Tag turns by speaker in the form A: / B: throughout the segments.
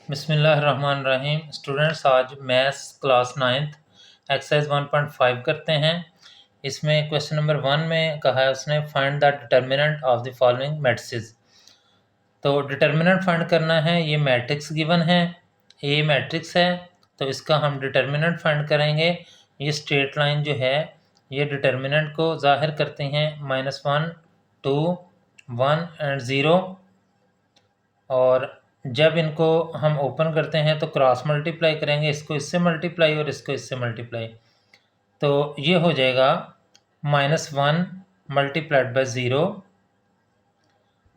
A: बिस्मिल्लाहिर्रहमानिर्रहीम। स्टूडेंट्स, आज maths class 9th exercise 1.5 करते हैं। इसमें क्वेश्चन नंबर 1 में कहा है उसने find the determinant of the following matrices. तो डिटर्मिनेंट फाइंड करना है। ये मैट्रिक्स गिवन है, ए मैट्रिक्स है, तो इसका हम डिटर्मिनेंट फाइंड करेंगे। ये स्ट्रेट लाइन जो है ये डिटर्मिनेंट को जाहिर करती हैं -1, 2, 1 एंड 0। और जब इनको हम ओपन करते हैं तो क्रॉस मल्टीप्लाई करेंगे, इसको इससे मल्टीप्लाई और इसको इससे मल्टीप्लाई, तो ये हो जाएगा -1 multiplied by 0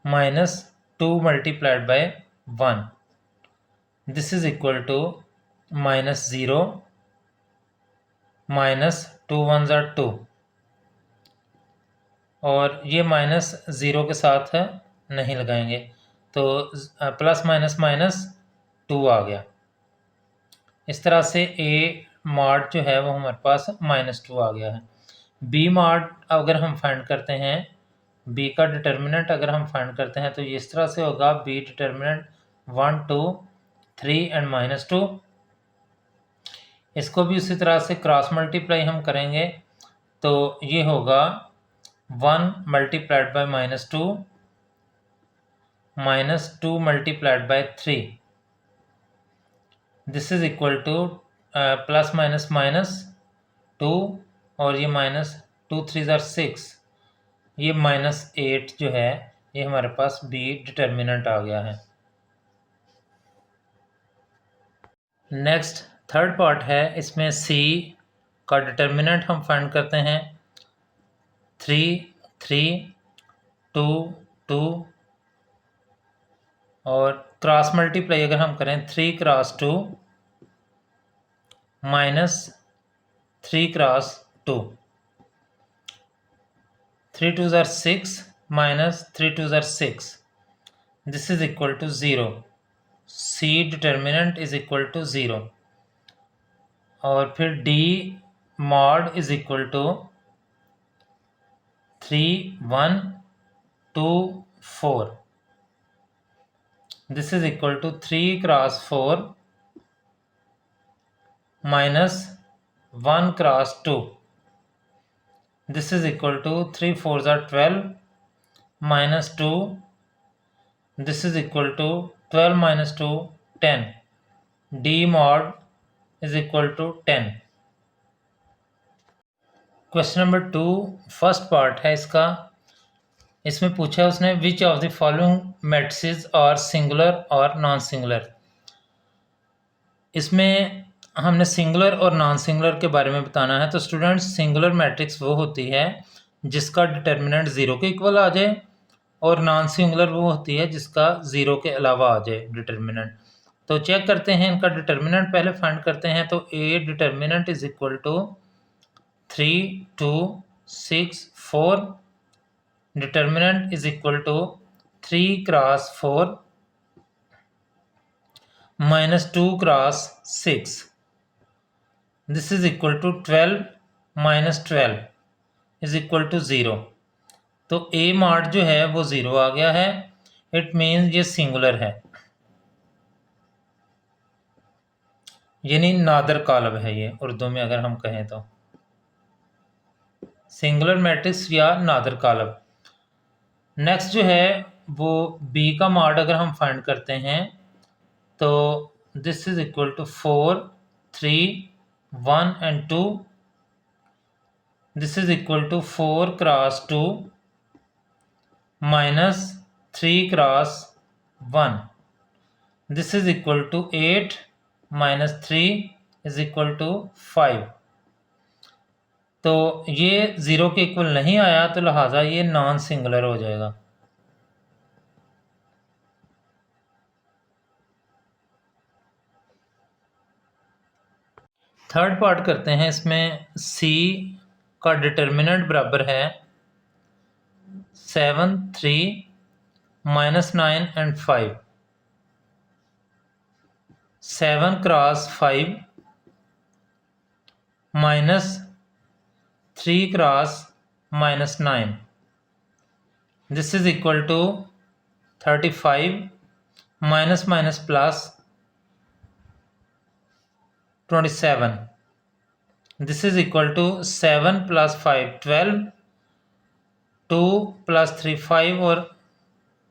A: -2 multiplied by 1। This is equal to -0 -2 1 ज़ा 2, और ये -0 के साथ नहीं लगाएंगे तो प्लस माइनस माइनस 2 आ गया। इस तरह से ए मॉड जो है वो हमारे पास -2 आ गया है। बी मॉड अगर हम फाइंड करते हैं, बी का डिटर्मिनेंट अगर हम फाइंड करते हैं तो ये इस तरह से होगा, बी डिटर्मिनेंट 1 2 3 एंड -2। इसको भी उसी तरह से क्रॉस मल्टीप्लाई हम करेंगे तो ये होगा 1 multiplied by -2 -2 multiplied bye 3। This is equal two plus minus minus 2, और ये -2 3 ज़ा 6, ये -8 जो है ये हमारे पास बी डिटर्मिनेंट आ गया है। नेक्स्ट थर्ड पार्ट है, इसमें सी का डिटर्मिनेंट हम फाइंड करते हैं। 3 3 2 2, और क्रॉस मल्टीप्लाई अगर हम करें 3 क्रॉस 2 -3 क्रॉस 2, 3 2 ज़ा 6 -3 2 ज़ा 6। This is equal to 0। C determinant is equal to 0। और फिर D mod is equal to 3 1 2 4। This is equal to 3 cross 4 -1 cross 2। This is equal to 3 4 ज़ा 12 -2। This is equal to 12 - 2 10। D mod is equal to 10। Question number 2 first part है इसका। इसमें पूछा है उसने विच of the following matrices are singular और non singular. इसमें हमने सिंगुलर और नॉन सिंगुलर के बारे में बताना है। तो स्टूडेंट्स, सिंगुलर मैट्रिक्स वो होती है जिसका डिटर्मिनेंट 0 के इक्वल आ जाए, और नॉन सिंगुलर वो होती है जिसका 0 के अलावा आ जाए डिटर्मिनेंट। तो चेक करते हैं इनका डिटर्मिनेंट, पहले फाइंड करते हैं। तो A determinant is equal to 3 2 6 4। Determinant is equal to 3 cross 4 -2 cross 6। This is equal to 12 - 12 is equal to 0। तो ए मॉड जो है वो 0 आ गया है। इट मीन्स ये सिंगुलर है, यानी नादर कालब है ये, उर्दू में अगर हम कहें तो सिंगुलर मैट्रिक्स या नादर कालब। नेक्स्ट जो है वो बी का मॉड अगर हम फाइंड करते हैं तो this is equal to 4 3 1 and 2। This is equal to 4 cross 2 -3 cross 1। This is equal to 8 -3 is equal to 5। तो ये 0 के इक्वल नहीं आया, तो लिहाजा ये नॉन सिंगुलर हो जाएगा। थर्ड पार्ट करते हैं। इसमें सी का डिटर्मिनेंट बराबर है 7 3 -9 and 5। 7 cross 5 -3 cross -9। This is equal to 35 minus minus plus 27. This is equal to 7 plus 5 12, 2 plus 3 5 और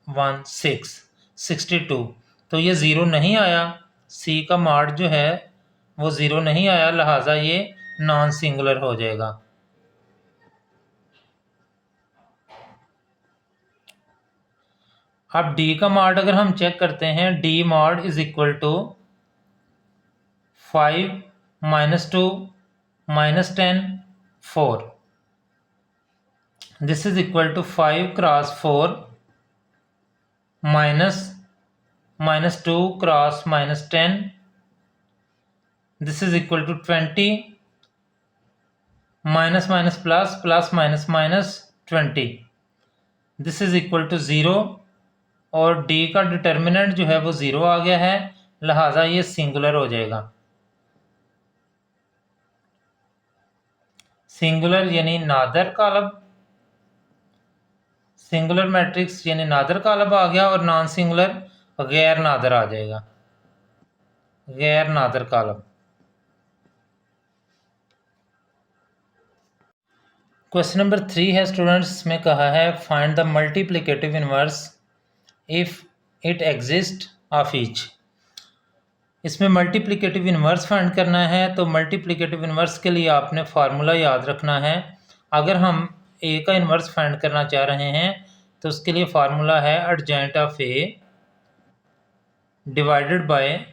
A: 1 6 62. तो ये ज़ीरो नहीं आया, सी का मॉड जो है वो ज़ीरो नहीं आया, लिहाजा ये नॉन सिंगुलर हो जाएगा। अब डी का मॉड अगर हम चेक करते हैं, D mod is equal to 5 -2 -10 4. This is equal to 5 cross 4 -2 cross -10. This is equal to 20 minus minus plus plus minus minus 20. This is equal to 0 और डी का डिटर्मिनेंट जो है वो 0 आ गया है, लिहाजा ये सिंगुलर हो जाएगा। सिंगुलर यानी नादर कालब, सिंगुलर मैट्रिक्स यानी नादर कालब आ गया, और नॉन सिंगुलर गैर नादर आ जाएगा, गैर नादर कालब। क्वेश्चन नंबर 3 है स्टूडेंट्स, में कहा है find the multiplicative inverse if it exist of each. इसमें मल्टीप्लिकेटिव इनवर्स फाइंड करना है, तो मल्टीप्लिकेटिव इनवर्स के लिए आपने फार्मूला याद रखना है। अगर हम ए का इनवर्स फाइंड करना चाह रहे हैं तो उसके लिए फार्मूला है adjoint of A divided by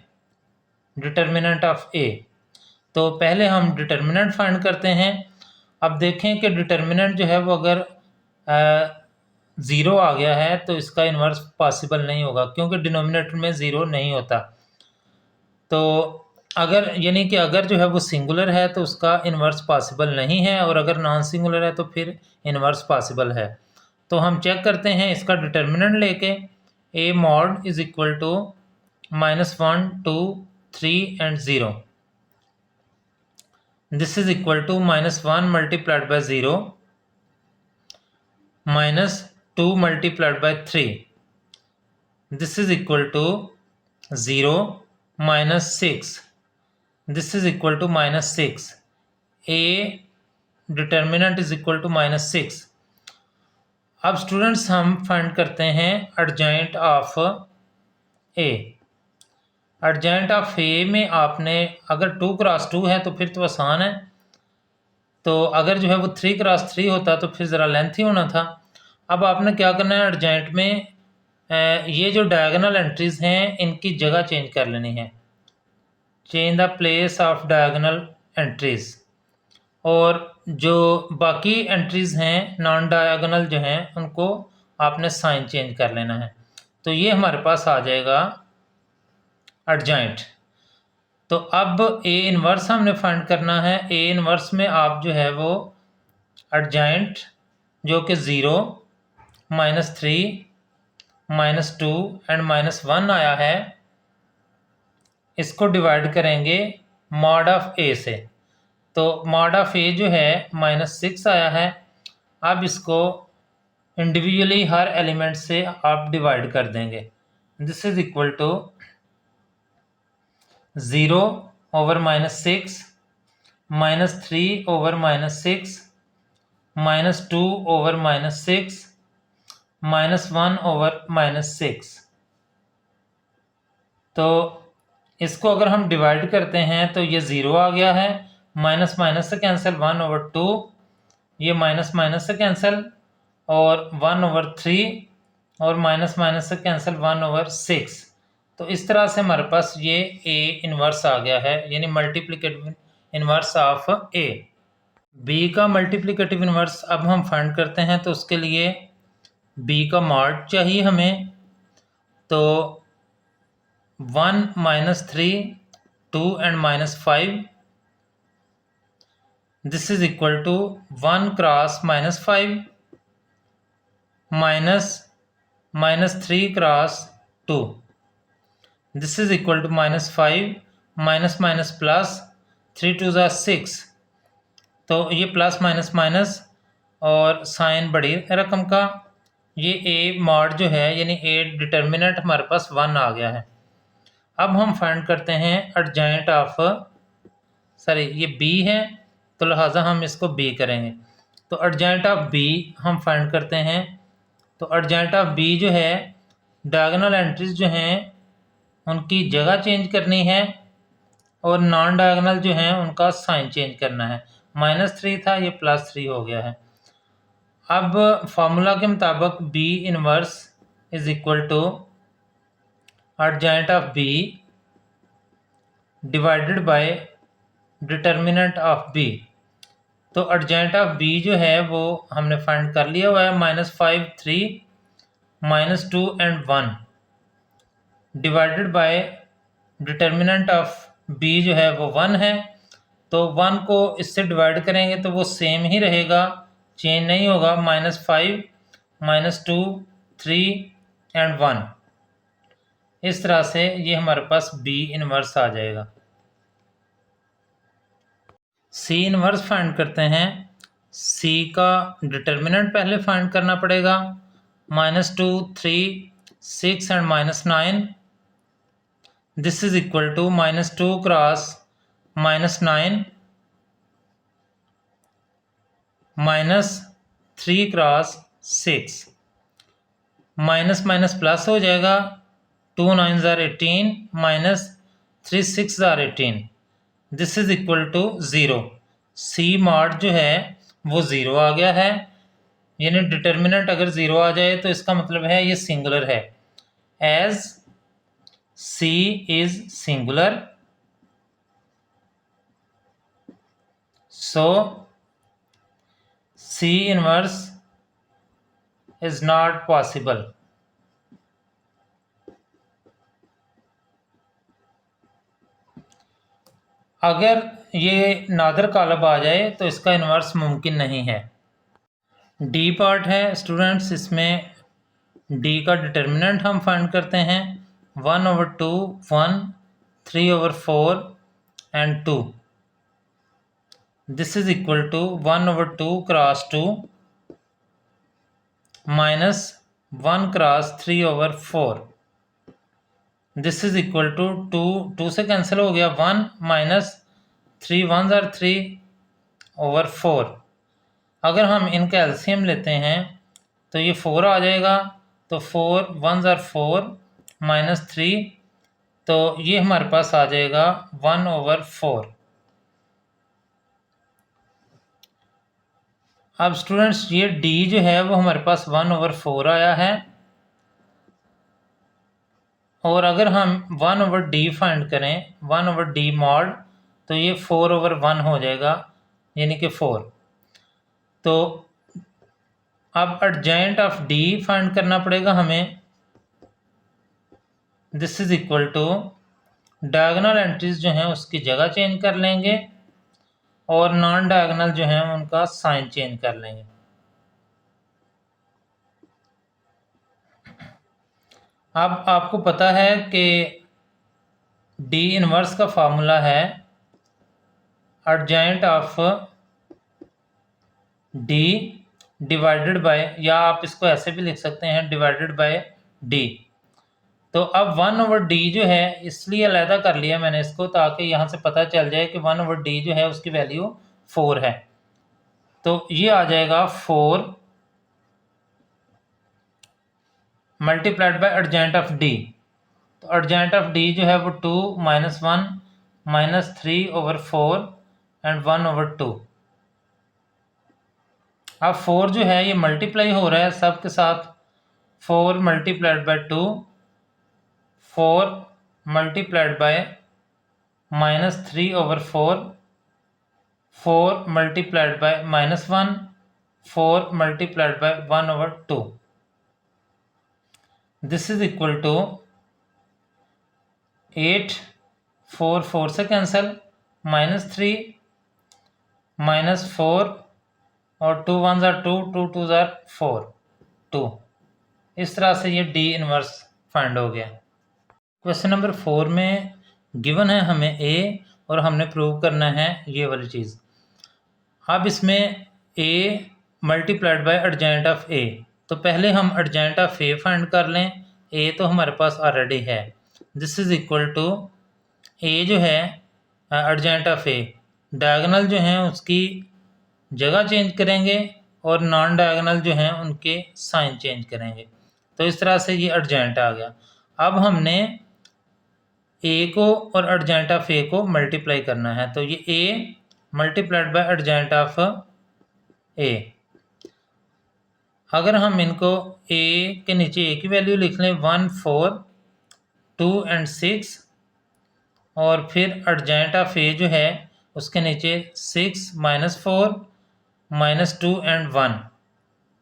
A: determinant of A. तो पहले हम डिटर्मिनेंट फाइंड करते हैं। अब देखें कि डिटर्मिनेंट जो है वो अगर ज़ीरो आ गया है तो इसका इन्वर्स पॉसिबल नहीं होगा, क्योंकि डिनोमिनेटर में ज़ीरो नहीं होता। तो अगर यानी कि अगर जो है वो सिंगुलर है तो उसका इन्वर्स पॉसिबल नहीं है, और अगर नॉन सिंगुलर है तो फिर इन्वर्स पॉसिबल है। तो हम चेक करते हैं इसका डिटर्मिनेंट लेके, A mod is equal to -1 2 3 and 0. This is equal to -1 multiplied by 0 -2 multiplied by 3. This is equal to 0 minus 6. This is equal to -6. A determinant is equal to -6. अब students हम find करते हैं adjoint of A. Adjoint of A में आपने अगर 2 cross 2 है तो फिर तो आसान है, तो अगर जो है वो 3 क्रॉस 3 होता तो फिर ज़रा लेंथी होना था। अब आपने क्या करना है, एडजॉइंट में ये जो डायगोनल एंट्रीज हैं इनकी जगह चेंज कर लेनी है, change the place of diagonal entries, और जो बाकी एंट्रीज हैं नॉन डायगोनल जो हैं उनको आपने साइन चेंज कर लेना है। तो ये हमारे पास आ जाएगा एडजॉइंट। तो अब ए इनवर्स हमने फाइंड करना है। ए इनवर्स में आप जो है वो एडजॉइंट जो कि 0 -3 -2 एंड -1 आया है, इसको डिवाइड करेंगे मॉड ऑफ ए से। तो मॉड ऑफ ए जो है -6 आया है। अब इसको इंडिविजुअली हर एलिमेंट से आप डिवाइड कर देंगे। This is equal to 0 over -6 -3 over -6 -2 over -6 -1 over -6। तो इसको अगर हम डिवाइड करते हैं तो ये 0 आ गया है, माइनस माइनस से कैंसिल 1/2, ये माइनस माइनस से कैंसिल और 1/3 और माइनस माइनस से कैंसिल 1/6। तो इस तरह से हमारे पास ये ए इनवर्स आ गया है, यानी multiplicative inverse of A. B का मल्टीप्लिकेटिव इनवर्स अब हम फाइंड करते हैं, तो उसके लिए बी का मॉड चाहिए हमें। तो 1 -3 2 and -5, this is equal to 1 cross -5 -3 cross 2, this is equal to -5 minus minus plus 3 2 ज़ा 6। तो ये प्लस माइनस माइनस और साइन बड़ी रकम का, ये ए मॉड जो है यानी ए डिटर्मिनेंट हमारे पास 1 आ गया है। अब हम फाइंड करते हैं एडजॉइंट ऑफ सॉरी ये बी है, तो लिहाजा हम इसको बी करेंगे। तो एडजेंट ऑफ बी हम फाइंड करते हैं। तो एडजेंट ऑफ बी जो है, डायगोनल एंट्रीज जो हैं उनकी जगह चेंज करनी है और नॉन डायगोनल जो हैं उनका साइन चेंज करना है। -3 था, ये +3 हो गया है। अब फार्मूला के मुताबिक B inverse is equal to adjoint of B divided by determinant of B. तो एडजेंट ऑफ बी जो है वो हमने फाइंड कर लिया हुआ है, -5, 3, -2 and 1 divided by determinant of B जो है वो 1 है। तो 1 को इससे डिवाइड करेंगे तो वो सेम ही रहेगा, चेंज नहीं होगा। -5, -2, 3 एंड 1, इस तरह से ये हमारे पास बी इनवर्स आ जाएगा। सी इनवर्स फाइंड करते हैं। सी का डिटर्मिनेंट पहले फाइंड करना पड़ेगा। -2, 3, 6 and -9, this is equal to -2 cross -9 -3 cross 6, minus minus plus हो जाएगा। 2 9s are 18 -3 6s are 18, this is equal to 0। C mod जो है वो 0 आ गया है, यानी डिटर्मिनेंट अगर 0 आ जाए तो इसका मतलब है ये सिंगुलर है। As C is singular, so C inverse is not possible. अगर ये नादर कालब आ जाए तो इसका इन्वर्स मुमकिन नहीं है। डी पार्ट है स्टूडेंट्स, इसमें डी का डिटर्मिनेंट हम फाइंड करते हैं। 1/2, 1, 3/4 and 2, this is equal to 1/2 cross 2 -1 cross 3/4, this is equal to 2 से कैंसिल हो गया, 1 -3 1s are 3/4। अगर हम इनका एलसीएम लेते हैं तो ये 4 आ जाएगा। तो 4 1s are 4 -3, तो ये हमारे पास आ जाएगा 1/4। अब स्टूडेंट्स ये डी जो है वो हमारे पास 1/4 आया है, और अगर हम 1/d फाइंड करें, 1/d मॉड, तो ये 4/1 हो जाएगा, यानी कि 4। तो अब एडजेंट ऑफ डी फाइंड करना पड़ेगा हमें। This is equal to diagonal entries जो हैं उसकी जगह चेंज कर लेंगे और नॉन डायगोनल जो हैं उनका साइन चेंज कर लेंगे। अब आपको पता है कि डी इनवर्स का फार्मूला है एडजेंट ऑफ डी डिवाइडेड बाय, या आप इसको ऐसे भी लिख सकते हैं, डिवाइडेड बाय डी। तो अब 1/d जो है, इसलिए अलहदा कर लिया मैंने इसको ताकि यहाँ से पता चल जाए कि 1/d जो है उसकी वैल्यू 4 है। तो ये आ जाएगा 4 multiplied by adjoint of D. तो एडजेंट ऑफ डी जो है वो 2 -1 -3/4 एंड 1/2। अब 4 जो है ये मल्टीप्लाई हो रहा है सब के साथ। 4 multiplied by 2, 4 multiplied by -3/4, 4 multiplied by -1, 4 multiplied by 1/2, this is equal to 8, 4 4 से कैंसिल, -3 -4 और 2 1s are 2, 2 2s are 4, 2। इस तरह से ये डी इनवर्स फाइंड हो गया। क्वेश्चन नंबर 4 में गिवन है हमें ए और हमने प्रूव करना है ये वाली चीज़। अब इसमें ए multiplied by adjoint of A, तो पहले हम एडजेंट ऑफ ए फाइंड कर लें। ए तो हमारे पास ऑलरेडी है, दिस इज इक्वल टू ए जो है एडजेंट ऑफ ए, डायगोनल जो हैं उसकी जगह चेंज करेंगे और नॉन डायगोनल जो हैं उनके साइन चेंज करेंगे। तो इस तरह से ये एडजेंट आ गया। अब हमने ए को और एडजेंट ऑफ ए को मल्टीप्लाई करना है, तो ये ए मल्टीप्लाइड बाय एडजेंट ऑफ ए। अगर हम इनको ए के नीचे ए की वैल्यू लिख लें 1, 4, 2 एंड 6, और फिर एडजेंट ऑफ ए जो है उसके नीचे 6, -4, -2 एंड 1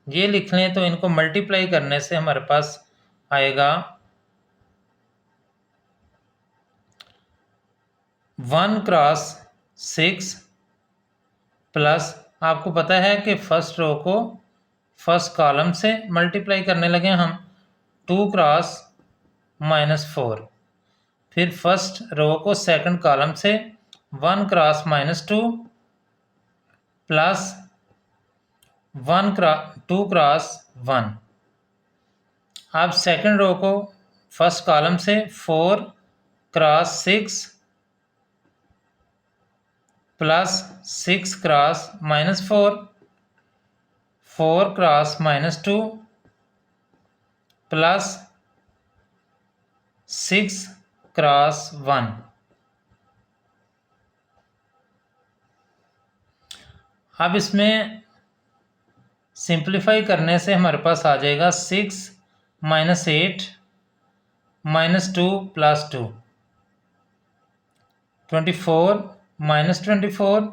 A: ये लिख लें, तो इनको मल्टीप्लाई करने से हमारे पास आएगा 1 क्रॉस 6 प्लस, आपको पता है कि फर्स्ट रो को फर्स्ट कॉलम से मल्टीप्लाई करने लगे हम, 2 क्रॉस -4, फिर फर्स्ट रो को सेकंड कॉलम से 1 क्रॉस -2 प्लस 2 क्रॉस 1। अब सेकंड रो को फर्स्ट कॉलम से 4 cross 6 plus 6 cross -4, 4 cross -2 plus 6 cross 1। अब इसमें सिंप्लीफाई करने से हमारे पास आ जाएगा 6 -8 -2 plus 2, 24 -24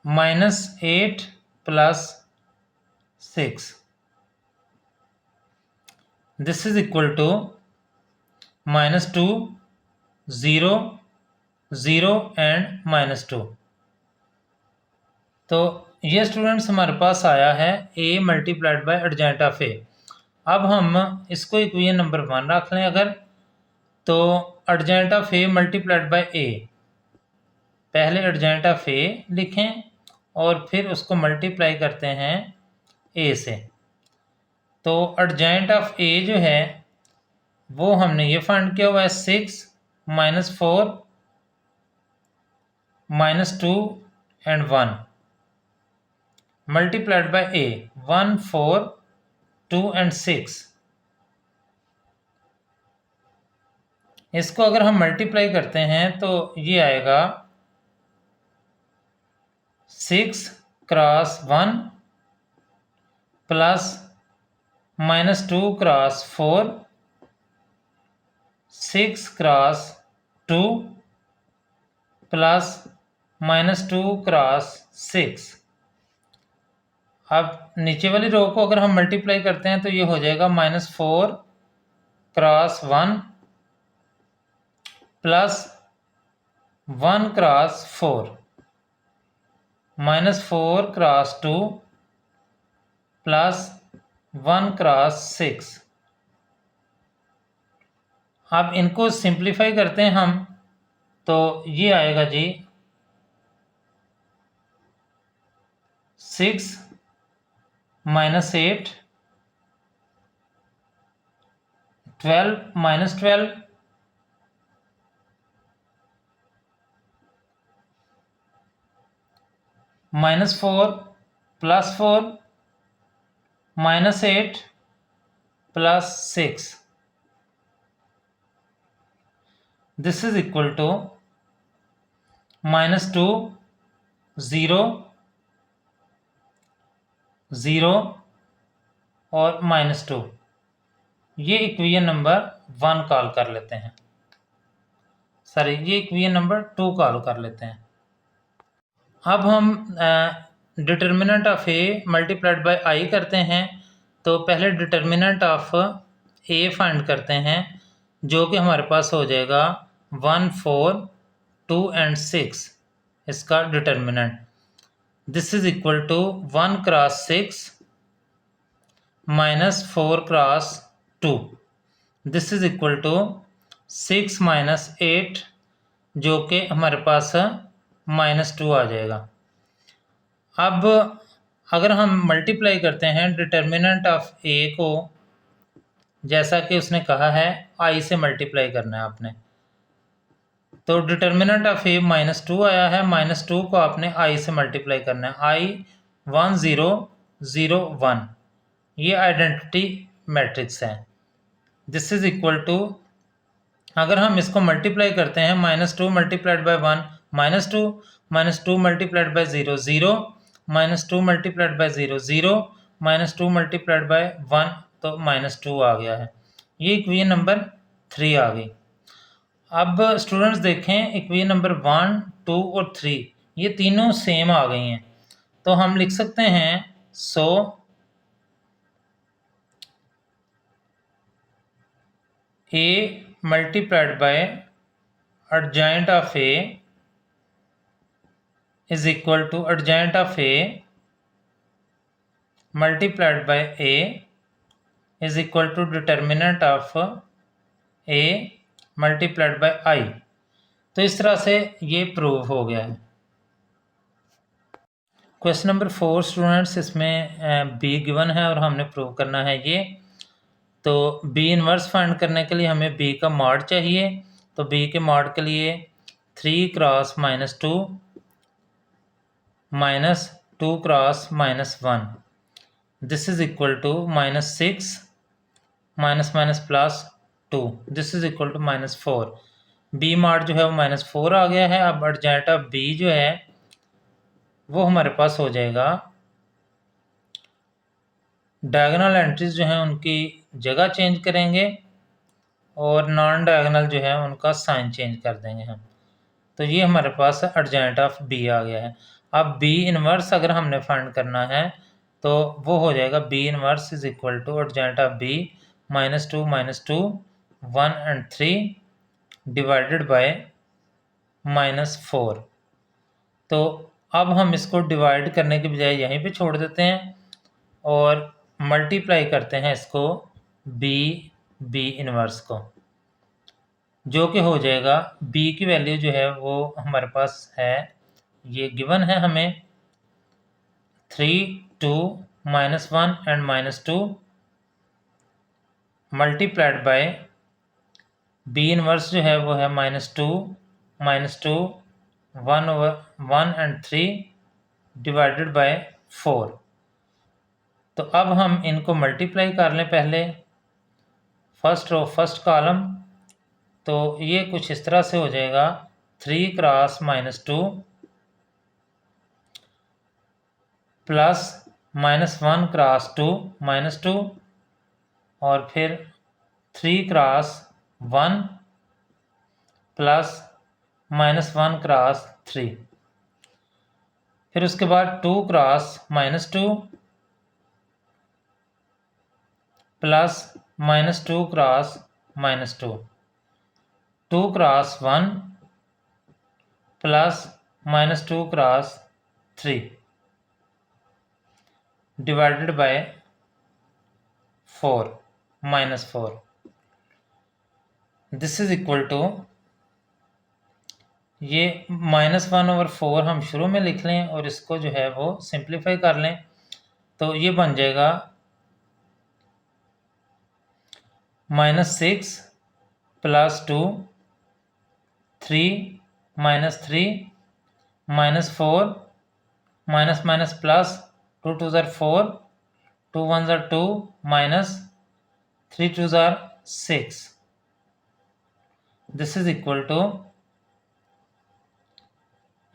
A: -8 plus 6। This is equal to -2, 0, 0 and -2। तो ये स्टूडेंट्स हमारे पास आया है a multiplied by adjoint of a। अब हम इसको इक्वेशन नंबर 1 रख लें अगर, तो adjoint of a multiplied bye a, पहले एडजेंट ऑफ a लिखें और फिर उसको मल्टीप्लाई करते हैं a से। तो एडजेंट ऑफ a जो है वो हमने ये फाइंड किया हुआ है 6 -4 -2 and 1 multiplied bye a, 1, 4, 2 and 6। इसको अगर हम मल्टीप्लाई करते हैं तो ये आएगा 6 cross 1 plus -2 cross 4, 6 cross 2 plus -2 cross 6। अब नीचे वाली रो को अगर हम मल्टीप्लाई करते हैं तो ये हो जाएगा -4 cross 1 plus 1 cross 4, -4 cross 2 plus 1 cross 6। अब इनको सिंप्लीफाई करते हैं हम, तो ये आएगा जी 6 -8, 12 -12 -4 plus 4 -8 plus 6। This is equal to -2, 0, 0 और -2। ये इक्वेशन नंबर 1 कॉल कर लेते हैं, सॉरी ये इक्वेशन नंबर 2 कॉल कर लेते हैं। अब हम determinant of a multiplied bye i करते हैं, तो पहले डिटर्मिनेंट ऑफ a फाइंड करते हैं, जो कि हमारे पास हो जाएगा 1, 4, 2 एंड 6 इसका determinant. This is equal to 1 cross 6 -4 cross 2, this is equal to 6 -8, जो कि हमारे पास -2 आ जाएगा। अब अगर हम मल्टीप्लाई करते हैं डिटर्मिनेंट ऑफ a को, जैसा कि उसने कहा है i से मल्टीप्लाई करना है आपने, तो डिटर्मिनेंट ऑफ ए -2 आया है, -2 को आपने आई से मल्टीप्लाई करना है, आई 1 0 0 1, ये आइडेंटिटी मैट्रिक्स है। दिस इज इक्वल टू, अगर हम इसको मल्टीप्लाई करते हैं, -2 multiplied by 1 -2, -2 multiplied by 0 0, -2 multiplied by 0 0, -2 multiplied by 1, तो -2 आ गया है। ये इक्वेशन नंबर 3 आ गई। अब स्टूडेंट्स देखें, इक्वेशन नंबर 1 2 और 3 ये तीनों सेम आ गई हैं, तो हम लिख सकते हैं so A multiplied by adjoint of A is equal to adjoint of A multiplied by A is equal to determinant of A multiplied by I. तो इस तरह से ये प्रूव हो गया है। क्वेश्चन नंबर 4 स्टूडेंट्स, इसमें बी गिवन है और हमने प्रूव करना है ये। तो बी इनवर्स फाइंड करने के लिए हमें बी का मॉड चाहिए। तो बी के मॉड के लिए 3 cross -2 -2 cross -1, this is equal to -6 +2, this is equal to -4। B mod जो है वो -4 आ गया है। अब एडजेंट ऑफ बी जो है वो हमारे पास हो जाएगा, डायगोनल एंट्रीज जो हैं उनकी जगह चेंज करेंगे और नॉन डायगोनल जो है उनका साइन चेंज कर देंगे हम। तो ये हमारे पास एडजेंट ऑफ बी आ गया है। अब बी इनवर्स अगर हमने फाइंड करना है तो वो हो जाएगा B inverse is equal to adjoint of B -2 -2 1 and 3 divided by -4। तो अब हम इसको डिवाइड करने के बजाय यहीं पे छोड़ देते हैं और मल्टीप्लाई करते हैं इसको बी इनवर्स को, जो कि हो जाएगा बी की वैल्यू जो है वो हमारे पास है, ये गिवन है हमें 3 2 -1 and -2 multiplied by B inverse जो है वो है -2 -2 1 and 3 डिवाइडेड बाय 4। तो अब हम इनको मल्टीप्लाई कर लें पहले, फर्स्ट रो फर्स्ट कॉलम। तो ये कुछ इस तरह से हो जाएगा 3 क्रॉस -2 प्लस -1 क्रॉस 2 -2 और फिर 3 क्रॉस 1 प्लस -1 क्रॉस 3, फिर उसके बाद 2 cross -2 plus -2 cross -2, 2 cross 1 plus -2 cross 3 divided by 4 -4, this is equal to, ये -1/4 हम शुरू में लिख लें और इसको जो है वो सिंप्लीफाई कर लें। तो ये बन जाएगा -6 + 2 3 -3 -4 माइनस प्लस 2 2 ज़ार 4 2 1 ज़ार 2 -3 2 ज़ार 6, दिस इज इक्वल टू,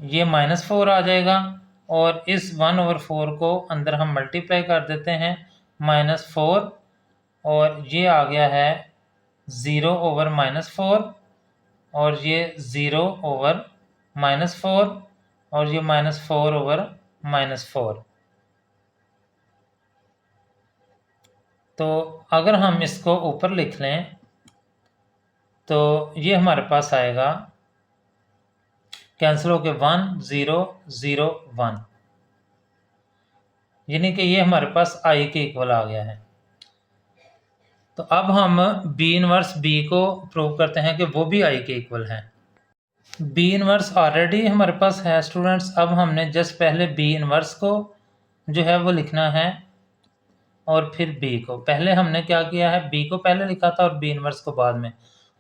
A: ये -4 आ जाएगा और इस 1/4 को अंदर हम मल्टीप्लाई कर देते हैं -4 और ये आ गया है 0/-4 और ये 0/-4 और ये -4/-4। तो अगर हम इसको ऊपर लिख लें तो ये हमारे पास आएगा, कैंसिल होके 1 0 0 1, यानी कि ये हमारे पास आई के इक्वल आ गया है। तो अब हम बी इनवर्स बी को प्रूव करते हैं कि वो भी आई के इक्वल है। बी इनवर्स ऑलरेडी हमारे पास है स्टूडेंट्स। अब हमने जस्ट पहले बी इनवर्स को जो है वो लिखना है और फिर बी को, पहले हमने क्या किया है, बी को पहले लिखा था और बी इनवर्स को बाद में।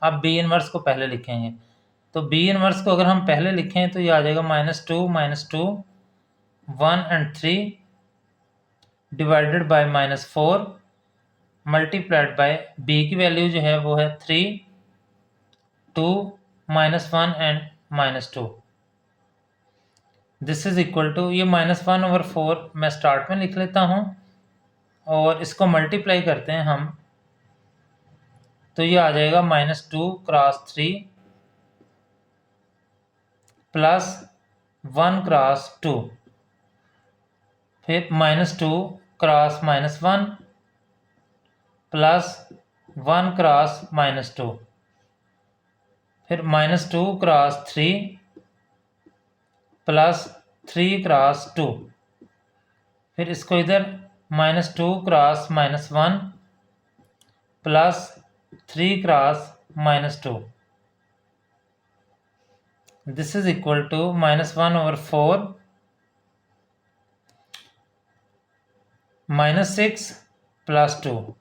A: अब बी इनवर्स को पहले लिखेंगे। तो बी इनवर्स को अगर हम पहले लिखें तो ये आ जाएगा -2 1 and 3 divided by -4 multiplied by B की वैल्यू जो है वो है 3 2 -1 and -2। This is equal to, ये -1/4 मैं स्टार्ट में लिख लेता हूँ और इसको मल्टीप्लाई करते हैं हम, तो ये आ जाएगा -2 क्रॉस 3 प्लस 1 क्रॉस 2, फिर -2 क्रॉस -1 प्लस 1 क्रॉस -2, फिर -2 क्रॉस 3 प्लस 3 क्रॉस 2, फिर इसको इधर -2 cross -1 plus 3 cross -2। This is equal to -1/4 -6 plus 2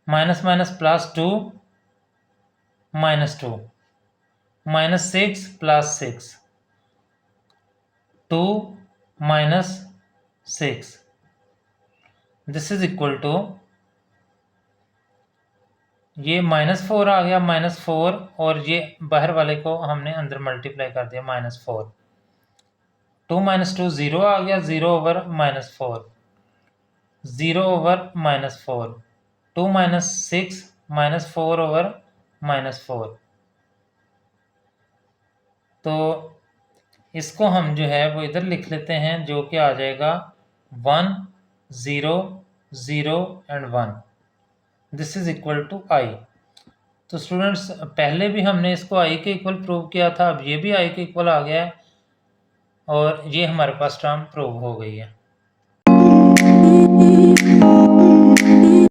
A: minus plus 2 -2 -6 plus 6 2 -6। This is equal to, ये -4 आ गया, -4 और ये बाहर वाले को हमने अंदर मल्टीप्लाई कर दिया -4, 2 -2 0 आ गया, 0/-4 0/-4, 2 -6 -4/-4। तो इसको हम जो है वो इधर लिख लेते हैं, जो कि आ जाएगा 1 0 0 and 1। This is equal to I. तो स्टूडेंट्स, पहले भी हमने इसको आई के इक्वल प्रूव किया था, अब ये भी आई के इक्वल आ गया है और ये हमारे पास टर्म प्रूव हो गई है।